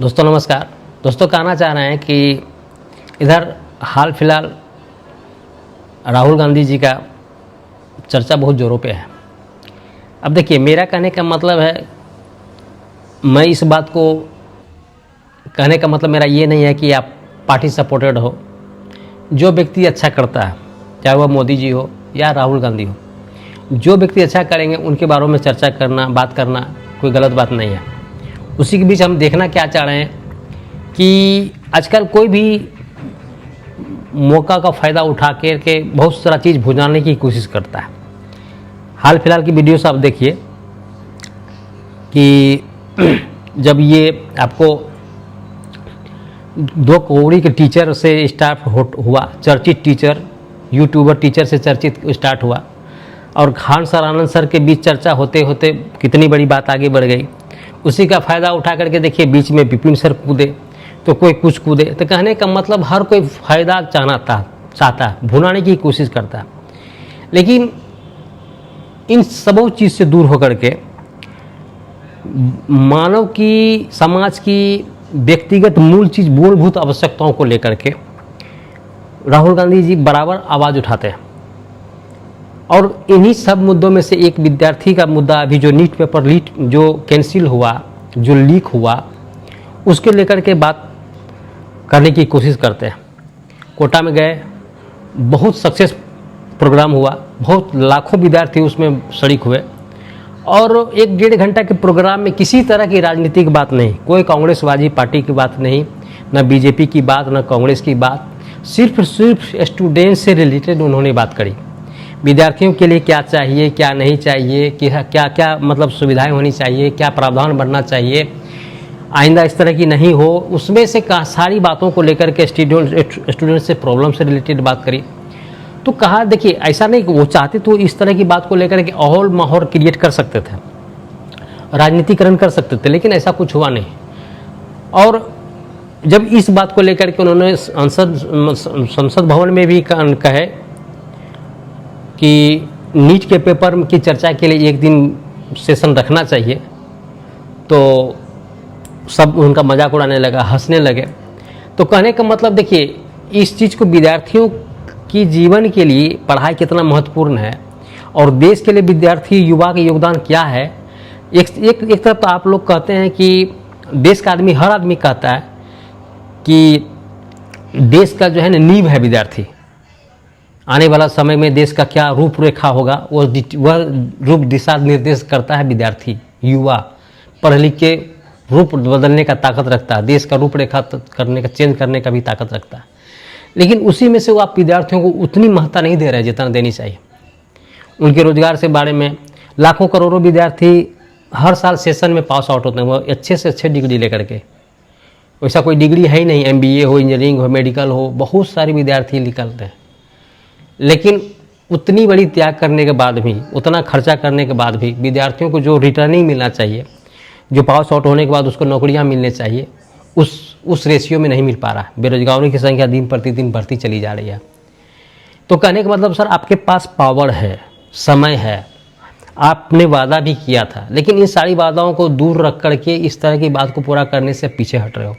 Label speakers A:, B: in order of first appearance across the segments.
A: दोस्तों नमस्कार। दोस्तों कहना चाह रहे हैं कि इधर हाल फिलहाल राहुल गांधी जी का चर्चा बहुत ज़ोरों पे है। अब देखिए, मेरा कहने का मतलब है, मैं इस बात को कहने का मतलब मेरा ये नहीं है कि आप पार्टी सपोर्टेड हो। जो व्यक्ति अच्छा करता है, चाहे वह मोदी जी हो या राहुल गांधी हो, जो व्यक्ति अच्छा करेंगे उनके बारे में चर्चा करना, बात करना कोई गलत बात नहीं है। उसी के बीच हम देखना क्या चाह रहे हैं कि आजकल कोई भी मौका का फ़ायदा उठा के बहुत सारा चीज़ भुनाने की कोशिश करता है। हाल फिलहाल की वीडियो से आप देखिए कि जब ये आपको 2 करोड़ के टीचर से स्टार्ट हुआ, चर्चित टीचर, यूट्यूबर टीचर से चर्चित स्टार्ट हुआ, और खान सर आनंद सर के बीच चर्चा होते होते कितनी बड़ी बात आगे बढ़ गई। उसी का फ़ायदा उठा करके देखिए बीच में विपिन सर कूदे तो कोई कुछ कूदे। तो कहने का मतलब हर कोई फ़ायदा चाहता है, भुनाने की कोशिश करता है। लेकिन इन सबों चीज़ से दूर होकर के मानव की, समाज की व्यक्तिगत मूल चीज़, मूलभूत आवश्यकताओं को लेकर के राहुल गांधी जी बराबर आवाज़ उठाते हैं। और इन्हीं सब मुद्दों में से एक विद्यार्थी का मुद्दा, अभी जो नीट पेपर जो कैंसिल हुआ, जो लीक हुआ, उसके लेकर के बात करने की कोशिश करते हैं। कोटा में गए, बहुत सक्सेस प्रोग्राम हुआ, बहुत लाखों विद्यार्थी उसमें शरीक हुए, और 1-1.5 घंटा के प्रोग्राम में किसी तरह की राजनीतिक बात नहीं, कोई कांग्रेसवादी पार्टी की बात नहीं, न बीजेपी की बात, न कांग्रेस की बात, सिर्फ स्टूडेंट से रिलेटेड उन्होंने बात करी। विद्यार्थियों के लिए क्या चाहिए, क्या नहीं चाहिए, क्या क्या मतलब सुविधाएं होनी चाहिए, क्या प्रावधान बनना चाहिए, आइंदा इस तरह की नहीं हो, उसमें से सारी बातों को लेकर के स्टूडेंट से प्रॉब्लम से रिलेटेड बात करी। तो कहा देखिए, ऐसा नहीं कि वो चाहते तो इस तरह की बात को लेकर के माहौल क्रिएट कर सकते थे, राजनीतिकरण कर सकते थे, लेकिन ऐसा कुछ हुआ नहीं। और जब इस बात को लेकर के उन्होंने संसद भवन में भी कहे कि नीट के पेपर की चर्चा के लिए एक दिन सेशन रखना चाहिए, तो सब उनका मजाक उड़ाने लगा, हंसने लगे। तो कहने का मतलब देखिए, इस चीज़ को, विद्यार्थियों की जीवन के लिए पढ़ाई कितना महत्वपूर्ण है और देश के लिए विद्यार्थी, युवा का योगदान क्या है। एक तरफ तो आप लोग कहते हैं कि देश का आदमी, हर आदमी कहता है कि देश का जो है ना नींव है विद्यार्थी। आने वाला समय में देश का क्या रूपरेखा होगा, वह रूप दिशा निर्देश करता है विद्यार्थी, युवा। पढ़ लिख के रूप बदलने का ताकत रखता है, देश का रूपरेखा करने का, चेंज करने का भी ताकत रखता है। लेकिन उसी में से वो आप विद्यार्थियों को उतनी महत्ता नहीं दे रहे जितना देनी चाहिए। उनके रोजगार से बारे में लाखों करोड़ों विद्यार्थी हर साल सेशन में पास आउट होते हैं, वो अच्छे से अच्छे डिग्री लेकर के। वैसा कोई डिग्री है ही नहीं, MBA हो, इंजीनियरिंग हो, मेडिकल हो, बहुत सारे विद्यार्थी निकलते हैं। लेकिन उतनी बड़ी त्याग करने के बाद भी, उतना खर्चा करने के बाद भी विद्यार्थियों को जो रिटर्निंग मिलना चाहिए, जो पास आउट होने के बाद उसको नौकरियां मिलने चाहिए, उस रेशियो में नहीं मिल पा रहा। बेरोजगारों की संख्या दिन प्रतिदिन बढ़ती चली जा रही है। तो कहने का मतलब सर, आपके पास पावर है, समय है, आपने वादा भी किया था, लेकिन इन सारी वादाओं को दूर रख करके इस तरह की बात को पूरा करने से पीछे हट रहे हो।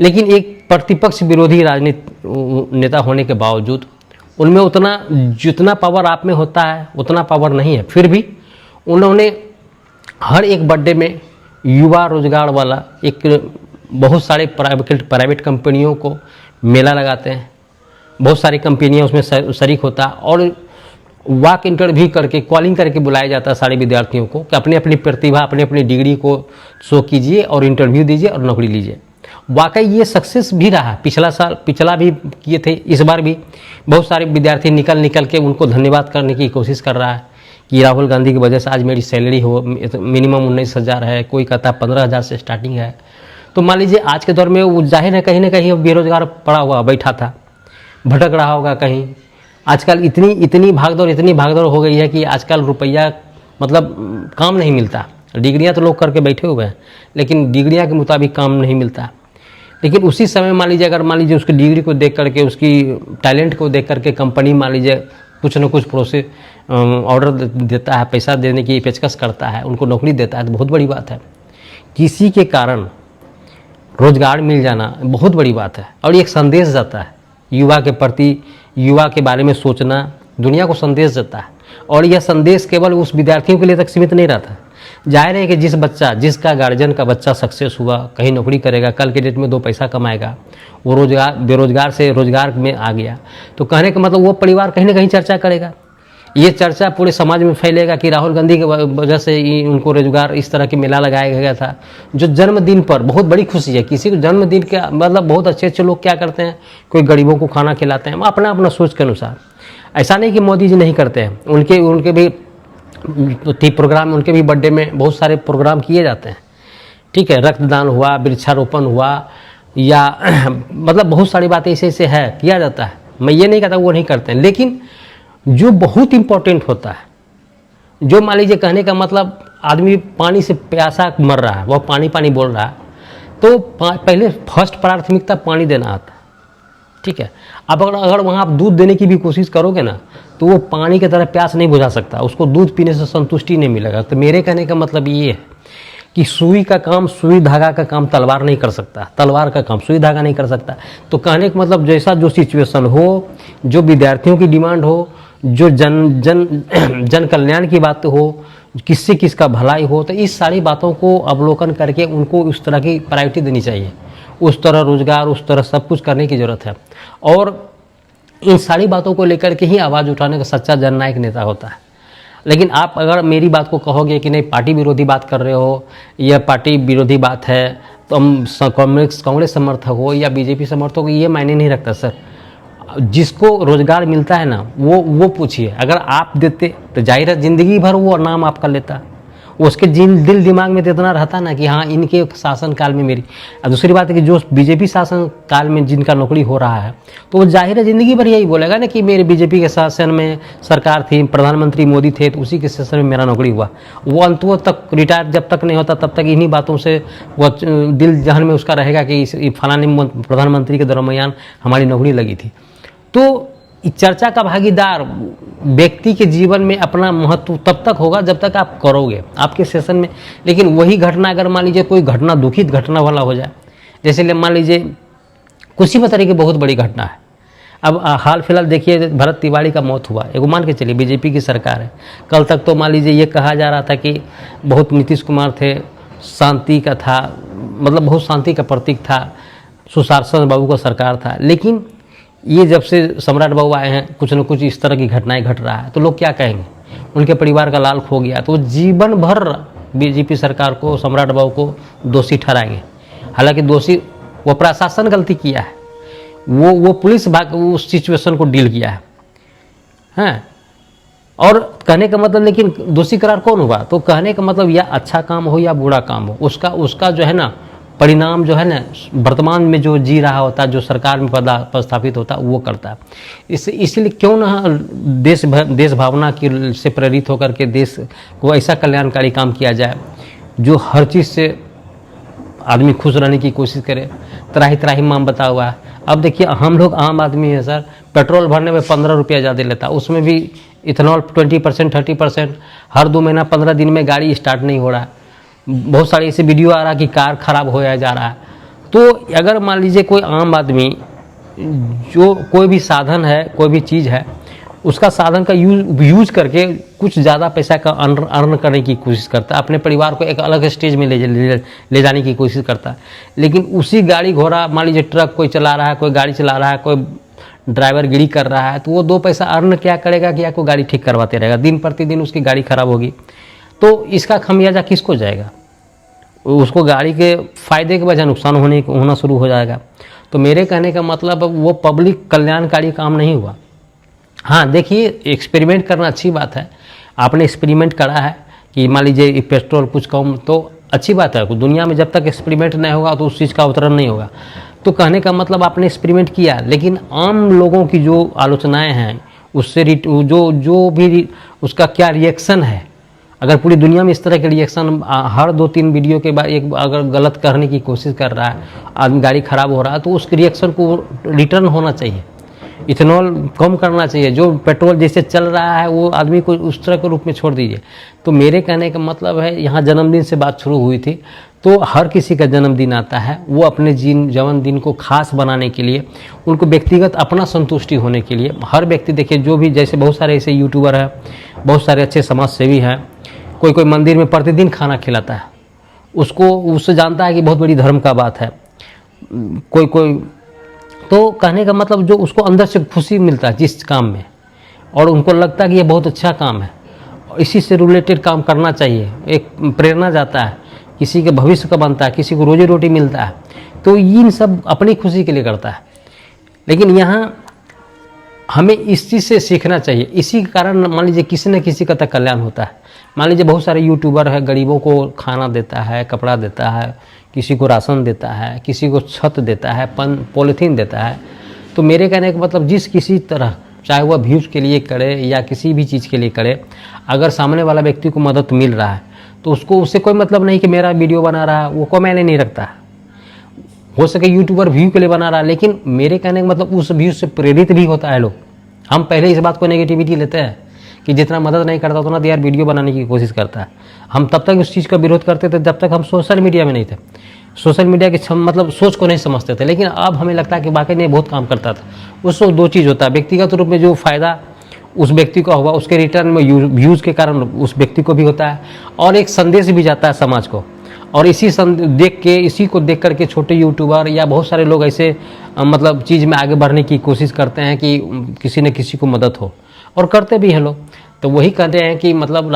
A: लेकिन एक प्रतिपक्ष विरोधी राजनीति नेता होने के बावजूद उनमें उतना, जितना पावर आप में होता है उतना पावर नहीं है। फिर भी उन्होंने हर एक बर्थडे में युवा रोजगार वाला एक, बहुत सारे प्राइवेट कंपनियों को मेला लगाते हैं, बहुत सारी कंपनियां उसमें शरीक होता है, और वॉक इंटरव्यू करके, कॉलिंग करके बुलाया जाता है सारे विद्यार्थियों को कि अपनी अपनी प्रतिभा, अपनी अपनी डिग्री को शो कीजिए और इंटरव्यू दीजिए और नौकरी लीजिए। वाकई ये सक्सेस भी रहा। पिछला भी किए थे, इस बार भी बहुत सारे विद्यार्थी निकल के उनको धन्यवाद करने की कोशिश कर रहा है कि राहुल गांधी की वजह से आज मेरी सैलरी हो मिनिमम 19,000 है, कोई कहता है 15,000 से स्टार्टिंग है। तो मान लीजिए आज के दौर में वो जाहिर है कहीं ना कहीं बेरोजगार पड़ा हुआ बैठा था, भटक रहा होगा कहीं। आजकल इतनी भागदौड़ हो गई है कि आजकल रुपया मतलब काम नहीं मिलता। डिग्रियां तो लोग करके बैठे हुए हैं, लेकिन डिग्रियां के मुताबिक काम नहीं मिलता। लेकिन उसी समय मान लीजिए उसकी डिग्री को देख करके, उसकी टैलेंट को देख करके कंपनी मान लीजिए कुछ न कुछ प्रोसेस ऑर्डर देता है, पैसा देने की पेशकश करता है, उनको नौकरी देता है, तो बहुत बड़ी बात है। किसी के कारण रोजगार मिल जाना बहुत बड़ी बात है। और ये एक संदेश जाता है युवा के प्रति, युवा के बारे में सोचना दुनिया को संदेश देता है। और यह संदेश केवल उस विद्यार्थियों के लिए तक सीमित नहीं रहता। जाहिर है कि जिसका गार्जियन का बच्चा सक्सेस हुआ, कहीं नौकरी करेगा, कल के डेट में 2 पैसा कमाएगा, वो बेरोजगार से रोजगार में आ गया, तो कहने का मतलब वो परिवार कहीं ना कहीं चर्चा करेगा। ये चर्चा पूरे समाज में फैलेगा कि राहुल गांधी की वजह से उनको रोजगार, इस तरह की मेला लगाया गया था। जो जन्मदिन पर बहुत बड़ी खुशी है, किसी को जन्मदिन का मतलब बहुत अच्छे अच्छे लोग क्या करते हैं, कोई गरीबों को खाना खिलाते हैं, अपना अपना सोच के अनुसार। ऐसा नहीं कि मोदी जी नहीं करते हैं, उनके भी प्रोग्राम, उनके भी बर्थडे में बहुत सारे प्रोग्राम किए जाते हैं। ठीक है, रक्तदान हुआ, वृक्षारोपण हुआ, या मतलब बहुत सारी बातें ऐसे है किया जाता है। मैं ये नहीं कहता वो नहीं करते हैं, लेकिन जो बहुत इम्पोर्टेंट होता है, जो मान लीजिए कहने का मतलब आदमी पानी से प्यासा मर रहा है, वह पानी पानी बोल रहा है, तो पहले फर्स्ट प्राथमिकता पानी देना आता है। ठीक है, अब अगर वहाँ आप दूध देने की भी कोशिश करोगे ना, तो वो पानी की तरह प्यास नहीं बुझा सकता, उसको दूध पीने से संतुष्टि नहीं मिलेगा। तो मेरे कहने का मतलब ये है कि सुई का काम, सुई धागा का काम तलवार नहीं कर सकता, तलवार का काम सुई धागा नहीं कर सकता। तो कहने का मतलब जैसा जो सिचुएशन हो, जो विद्यार्थियों की डिमांड हो, जो जन कल्याण की बात हो, किससे किसका भलाई हो, तो इस सारी बातों को अवलोकन करके उनको उस तरह की प्रायोरिटी देनी चाहिए। उस तरह रोजगार, उस तरह सब कुछ करने की ज़रूरत है। और इन सारी बातों को लेकर के ही आवाज़ उठाने का सच्चा जननायक नेता होता है। लेकिन आप अगर मेरी बात को कहोगे कि नहीं पार्टी विरोधी बात कर रहे हो, यह पार्टी विरोधी बात है, तो हम कांग्रेस समर्थक हो या बीजेपी समर्थक हो, ये मायने नहीं रखता सर। जिसको रोजगार मिलता है ना, वो पूछिए। अगर आप देते तो जाहिर है जिंदगी भर वो नाम आपका लेता, उसके दिल दिमाग में तो इतना रहता ना कि हाँ इनके शासन काल में मेरी। और दूसरी बात है कि जो बीजेपी शासन काल में जिनका नौकरी हो रहा है, तो वो जाहिर है जिंदगी भर यही बोलेगा ना कि मेरे बीजेपी के शासन में सरकार थी, प्रधानमंत्री मोदी थे, तो उसी के शासन में मेरा नौकरी हुआ। वो अंतों तक रिटायर जब तक नहीं होता तब तक इन्हीं बातों से वो दिल जहन में उसका रहेगा कि फलाने प्रधानमंत्री के दरमियान हमारी नौकरी लगी थी। तो चर्चा का भागीदार व्यक्ति के जीवन में अपना महत्व तब तक होगा जब तक आप करोगे आपके सेशन में। लेकिन वही घटना अगर मान लीजिए कोई घटना दुखित घटना वाला हो जाए, जैसे मान लीजिए कुशीपतरी की बहुत बड़ी घटना है। अब हाल फिलहाल देखिए भरत तिवारी का मौत हुआ, एगो मान के चलिए बीजेपी की सरकार है। कल तक तो मान लीजिए ये कहा जा रहा था कि बहुत नीतीश कुमार थे, शांति का था, मतलब बहुत शांति का प्रतीक था, सुशासन बाबू का सरकार था। लेकिन ये जब से सम्राट बाबू आए हैं, कुछ न कुछ इस तरह की घटनाएं घट रहा है, तो लोग क्या कहेंगे, उनके परिवार का लाल खो गया, तो जीवन भर बीजेपी सरकार को, सम्राट बाबू को दोषी ठहराएंगे। हालांकि दोषी वो प्रशासन गलती किया है, वो पुलिस उस सिचुएशन को डील किया है, हैं। और कहने का मतलब लेकिन दोषी करार कौन हुआ, तो कहने का मतलब या अच्छा काम हो या बुरा काम हो, उसका जो है ना परिणाम जो है ना वर्तमान में जो जी रहा होता है, जो सरकार में पदस्थापित होता है, वो करता है। इसलिए क्यों ना देश भावना की से प्रेरित होकर के देश को ऐसा कल्याणकारी काम किया जाए जो हर चीज़ से आदमी खुश रहने की कोशिश करे। त्राही त्राही माम बता हुआ है। अब देखिए हम लोग आम आदमी है सर, पेट्रोल भरने में 15 रुपया ज़्यादा लेता, उसमें भी इथेनॉल 20% 30%, हर 2 महीना 15 दिन में गाड़ी स्टार्ट नहीं हो रहा है। बहुत सारे ऐसे वीडियो आ रहा है कि कार खराब होया जा रहा है। तो अगर मान लीजिए कोई आम आदमी जो कोई भी साधन है, कोई भी चीज़ है, उसका साधन का यूज करके कुछ ज़्यादा पैसा का अर्न करने की कोशिश करता है, अपने परिवार को एक अलग स्टेज में ले जाने की कोशिश करता है। लेकिन उसी गाड़ी घोड़ा मान लीजिए ट्रक कोई चला रहा है, कोई गाड़ी चला रहा है, कोई ड्राइवर गिरी कर रहा है, तो वो 2 पैसा अर्न क्या करेगा कि या कोई गाड़ी ठीक करवाते रहेगा, दिन प्रतिदिन उसकी गाड़ी खराब होगी। तो इसका खमियाजा किसको जाएगा, उसको गाड़ी के फ़ायदे के बजाय नुकसान होना शुरू हो जाएगा। तो मेरे कहने का मतलब वो पब्लिक कल्याणकारी काम नहीं हुआ। हाँ देखिए, एक्सपेरिमेंट करना अच्छी बात है, आपने एक्सपेरिमेंट करा है कि मान लीजिए पेट्रोल कुछ कम, तो अच्छी बात है। दुनिया में जब तक एक्सपेरिमेंट नहीं होगा तो उस चीज़ का अवतरण नहीं होगा। तो कहने का मतलब आपने एक्सपेरिमेंट किया, लेकिन आम लोगों की जो आलोचनाएँ हैं उससे जो भी उसका क्या रिएक्शन है, अगर पूरी दुनिया में इस तरह के रिएक्शन हर 2-3 वीडियो के बाद एक अगर गलत करने की कोशिश कर रहा है, आदमी गाड़ी खराब हो रहा है, तो उस रिएक्शन को रिटर्न होना चाहिए। इथेनॉल कम करना चाहिए, जो पेट्रोल जैसे चल रहा है वो आदमी को उस तरह के रूप में छोड़ दीजिए, तो मेरे कहने का मतलब है, यहाँ जन्मदिन से बात शुरू हुई थी, तो हर किसी का जन्मदिन आता है, वो अपने जन्मदिन को खास बनाने के लिए, उनको व्यक्तिगत अपना संतुष्टि होने के लिए, हर व्यक्ति देखिए जो भी, जैसे बहुत सारे ऐसे यूट्यूबर हैं, बहुत सारे अच्छे समाज सेवी हैं, कोई कोई मंदिर में प्रतिदिन खाना खिलाता है, उसको उससे जानता है कि बहुत बड़ी धर्म का बात है। कोई कोई तो कहने का मतलब जो उसको अंदर से खुशी मिलता है जिस काम में, और उनको लगता है कि ये बहुत अच्छा काम है, इसी से रिलेटेड काम करना चाहिए, एक प्रेरणा जाता है, किसी के भविष्य का बनता है, किसी को रोजी रोटी मिलता है, तो इन सब अपनी खुशी के लिए करता है। लेकिन यहाँ हमें इस चीज़ से सीखना चाहिए। इसी के कारण मान लीजिए किसी न किसी का तो कल्याण होता है। मान लीजिए बहुत सारे यूट्यूबर है, गरीबों को खाना देता है, कपड़ा देता है, किसी को राशन देता है, किसी को छत देता है, पॉलीथीन देता है। तो मेरे कहने का मतलब जिस किसी तरह, चाहे वह व्यूज़ के लिए करे या किसी भी चीज़ के लिए करे, अगर सामने वाला व्यक्ति को मदद मिल रहा है तो उसको, उससे कोई मतलब नहीं कि मेरा वीडियो बना रहा है, वो कोई मायने नहीं रखता है। हो सके यूट्यूबर व्यू के लिए बना रहा है, लेकिन मेरे कहने का मतलब उस व्यू से प्रेरित भी होता है लोग। हम पहले इस बात को नेगेटिविटी लेते हैं कि जितना मदद नहीं करता उतना तो यार वीडियो बनाने की कोशिश करता है। हम तब तक उस चीज़ का विरोध करते थे जब तक हम सोशल मीडिया में नहीं थे, सोशल मीडिया की मतलब सोच को नहीं समझते थे। लेकिन अब हमें लगता है कि वाकई नहीं, बहुत काम करता था। उससे दो चीज़ होता है, व्यक्तिगत रूप में जो फ़ायदा उस व्यक्ति को हुआ, उसके रिटर्न में व्यूज़ के कारण उस व्यक्ति को भी होता है, और एक संदेश भी जाता है समाज को। और इसी इसी को देख करके छोटे यूट्यूबर या बहुत सारे लोग ऐसे मतलब चीज़ में आगे बढ़ने की कोशिश करते हैं कि किसी न किसी को मदद हो, और करते भी हैं लोग। तो वही कहते हैं कि मतलब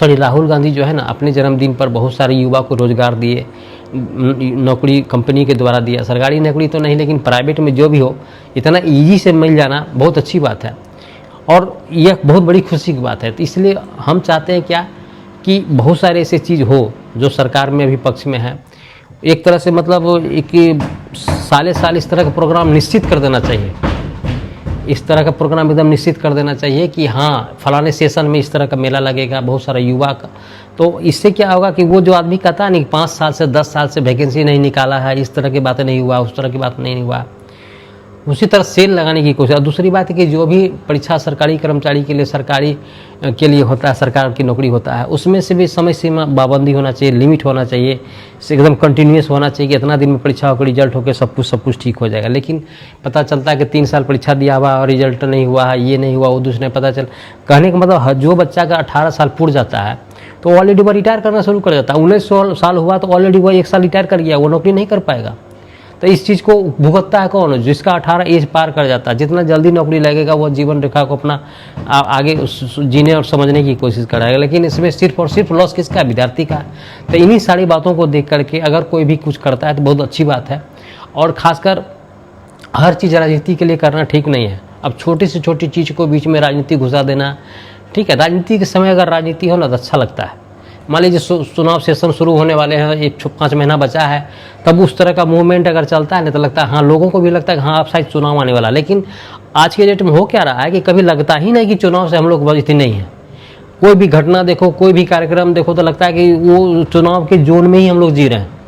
A: राहुल गांधी जो है ना, अपने जन्मदिन पर बहुत सारे युवा को रोजगार दिए, नौकरी कंपनी के द्वारा दिया, सरकारी नौकरी तो नहीं लेकिन प्राइवेट में जो भी हो, इतना ईजी से मिल जाना बहुत अच्छी बात है, और यह बहुत बड़ी खुशी की बात है। तो इसलिए हम चाहते हैं क्या कि बहुत सारे ऐसे चीज़ हो जो सरकार में अभी पक्ष में है। एक तरह से मतलब एक साल इस तरह का प्रोग्राम निश्चित कर देना चाहिए, इस तरह का प्रोग्राम एकदम निश्चित कर देना चाहिए कि हाँ फलाने सेशन में इस तरह का मेला लगेगा, बहुत सारा युवा का। तो इससे क्या होगा कि वो जो आदमी कहता है नहीं 5 साल से 10 साल से वैकेंसी नहीं निकाला है, इस तरह की बातें नहीं हुआ, उस तरह की बात नहीं हुआ, उसी तरह सेल लगाने की कोशिश। और दूसरी बात है कि जो भी परीक्षा सरकारी कर्मचारी के लिए, सरकारी के लिए होता है, सरकार की नौकरी होता है, उसमें से भी समय सीमा पाबंदी होना चाहिए, लिमिट होना चाहिए, एकदम कंटिन्यूस होना चाहिए कि इतना दिन में परीक्षा होकर रिजल्ट होकर सब कुछ ठीक हो जाएगा। लेकिन पता चलता है कि 3 साल परीक्षा दिया हुआ और रिजल्ट नहीं हुआ है, ये नहीं हुआ, वो दूसरे पता चल। कहने का मतलब जो बच्चा का 18 साल पूर्ण जाता है तो ऑलरेडी वो रिटायर करना शुरू कर देता है। 19 साल हुआ तो ऑलरेडी वो 1 साल रिटायर कर गया, वो नौकरी नहीं कर पाएगा। तो इस चीज़ को भुगतता है कौन? जिसका 18 एज पार कर जाता है। जितना जल्दी नौकरी लगेगा वो जीवन रेखा को अपना आगे जीने और समझने की कोशिश कराएगा। लेकिन इसमें सिर्फ और सिर्फ लॉस किसका? विद्यार्थी का। तो इन्हीं सारी बातों को देख करके अगर कोई भी कुछ करता है तो बहुत अच्छी बात है। और ख़ासकर हर चीज़ राजनीति के लिए करना ठीक नहीं है। अब छोटी से छोटी चीज़ को बीच में राजनीति घुसा देना ठीक है। राजनीति के समय अगर राजनीति हो ना तो अच्छा लगता है। मान लीजिए चुनाव सेशन शुरू होने वाले हैं, 5 महीना बचा है, तब उस तरह का मूवमेंट अगर चलता है ना तो लगता है हाँ, लोगों को भी लगता है कि हाँ अब शायद चुनाव आने वाला। लेकिन आज के डेट में हो क्या रहा है कि कभी लगता ही नहीं कि चुनाव से हम लोग बचते नहीं हैं। कोई भी घटना देखो, कोई भी कार्यक्रम देखो तो लगता है कि वो चुनाव के जोन में ही हम लोग जी रहे हैं।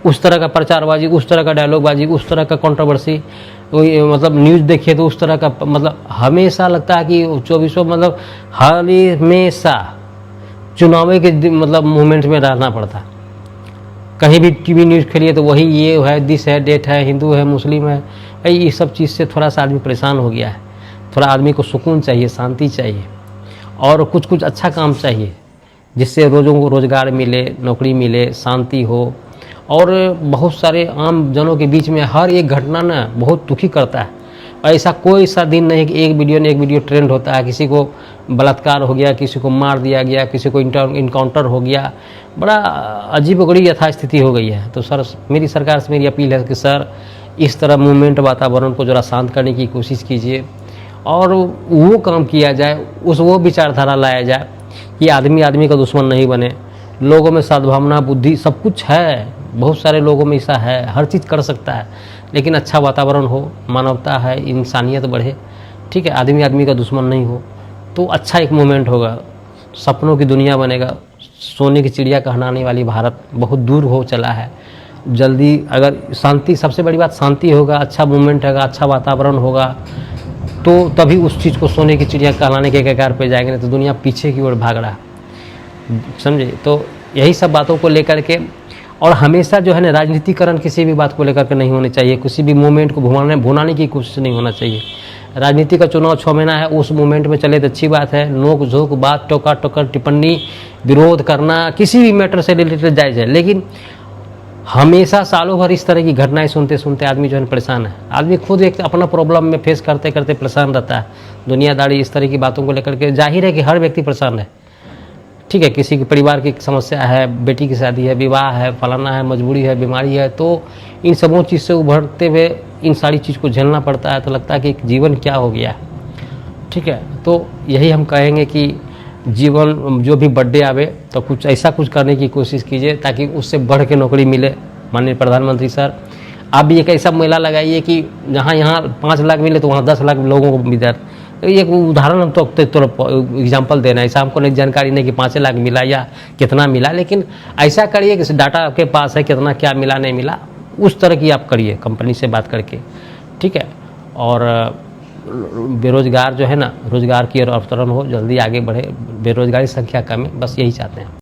A: उस तरह का प्रचारबाजी, उस तरह का डायलॉगबाजी, उस तरह का कंट्रोवर्सी, मतलब न्यूज़ देखिए तो उस तरह का मतलब हमेशा लगता है कि 24 मतलब हमेशा चुनाव के मतलब मूवमेंट में रहना पड़ता। कहीं भी टीवी न्यूज़ खोलिए तो वही ये है, दिस है, डेट है, हिंदू है, मुस्लिम है। ये सब चीज़ से थोड़ा सा आदमी परेशान हो गया है। थोड़ा आदमी को सुकून चाहिए, शांति चाहिए और कुछ अच्छा काम चाहिए जिससे रोज़ों को रोज़गार मिले, नौकरी मिले, शांति हो। और बहुत सारे आम जनों के बीच में हर एक घटना ना बहुत दुखी करता है। ऐसा कोई सा दिन नहीं कि एक वीडियो ट्रेंड होता है। किसी को बलात्कार हो गया, किसी को मार दिया गया, किसी को इनकाउंटर हो गया। बड़ा अजीबोगरीब यथास्थिति हो गई है। तो सर, मेरी सरकार से मेरी अपील है कि सर इस तरह मूवमेंट वातावरण को ज़रा शांत करने की कोशिश कीजिए और वो काम किया जाए, वो विचारधारा लाया जाए कि आदमी का दुश्मन नहीं बने। लोगों में सद्भावना, बुद्धि सब कुछ है, बहुत सारे लोगों में ऐसा है, हर चीज़ कर सकता है, लेकिन अच्छा वातावरण हो, मानवता है, इंसानियत बढ़े, ठीक है, आदमी का दुश्मन नहीं हो तो अच्छा एक मूवमेंट होगा, सपनों की दुनिया बनेगा। सोने की चिड़िया कहलाने वाली भारत बहुत दूर हो चला है। जल्दी अगर शांति, सबसे बड़ी बात शांति होगा, अच्छा मूवमेंट होगा, अच्छा वातावरण होगा तो तभी उस चीज़ को सोने की चिड़िया कहलाने के कगार पे जाएंगे, नहीं तो दुनिया पीछे की ओर भाग रहा है, समझे। तो यही सब बातों को लेकर के, और हमेशा जो है ना राजनीतिकरण किसी भी बात को लेकर के नहीं होनी चाहिए, किसी भी मूवमेंट को भुनाने की कोशिश नहीं होना चाहिए। राजनीति का चुनाव 6 महीना है, उस मूवमेंट में चले तो अच्छी बात है, नोक झोंक बात टोका टोकर टिप्पणी विरोध करना किसी भी मैटर से रिलेटेड जायज़ है, लेकिन हमेशा सालों भर इस तरह की घटनाएं सुनते सुनते आदमी जो है परेशान है। आदमी खुद एक अपना प्रॉब्लम में फेस करते करते परेशान रहता है, दुनियादारी इस तरह की बातों को लेकर के जाहिर है कि हर व्यक्ति परेशान है, ठीक है। किसी के परिवार की समस्या है, बेटी की शादी है, विवाह है, फलाना है, मजबूरी है, बीमारी है, तो इन सबों चीज़ से उभरते हुए इन सारी चीज़ को झेलना पड़ता है, तो लगता है कि जीवन क्या हो गया, ठीक है। तो यही हम कहेंगे कि जीवन जो भी बर्थडे आवे तो कुछ ऐसा कुछ करने की कोशिश कीजिए ताकि उससे बढ़ के नौकरी मिले। माननीय प्रधानमंत्री सर, आप भी एक ऐसा मेला लगाइए कि जहाँ यहाँ 5 लाख मिले तो वहाँ 10 लाख लोगों को मिले। एक उदाहरण हम तो एग्जाम्पल देना है, ऐसा हमको नहीं जानकारी नहीं कि 5 लाख मिला या कितना मिला, लेकिन ऐसा करिए कि डाटा आपके पास है कितना क्या मिला नहीं मिला, उस तरह की आप करिए कंपनी से बात करके, ठीक है। और बेरोजगार जो है ना, रोजगार की ओर अवतरण हो, जल्दी आगे बढ़े, बेरोजगारी संख्या कम है, बस यही चाहते हैं।